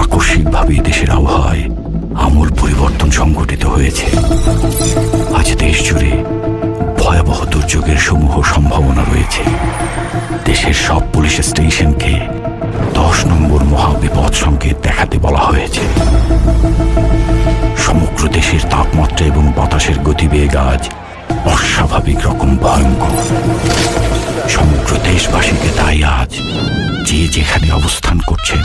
আকস্মিকভাবে দেশের আবহাওয়ায় আমূল পরিবর্তন সংঘটিত হয়েছে। আজ দেশ জুড়ে ভয়াবহ দুর্যোগের সমূহ সম্ভাবনা রয়েছে। দেশের সব পুলিশ স্টেশনকে 10 নম্বর মহাবিপদ সংকেত দেখাতে বলা হয়েছে। সমগ্র দেশের তাপমাত্রা এবং বাতাসের গতিবেগ আজ অস্বাভাবিক রকম ভয়ঙ্কর। সমগ্র দেশবাসীকে তাই আজ যে যেখানে অবস্থান করছেন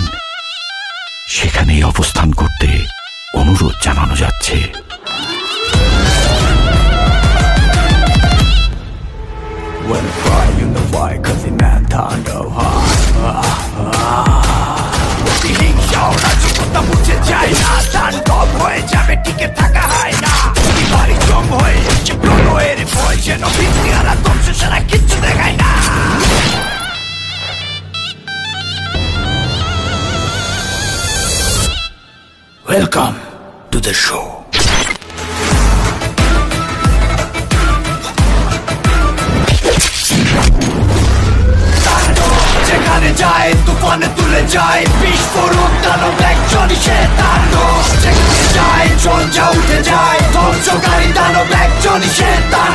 সেখানেই অবস্থান করতে অনুরোধ জানানো যাচ্ছে। Welcome to the show. যেখানে যায় তুফানে তুলে যায় বিস্ফোরক দানব একজন শেতানো। যেখানে যায় ঝঞ্ঝা উঠে যায় ধ্বংসকারী দানব একজন শেতান।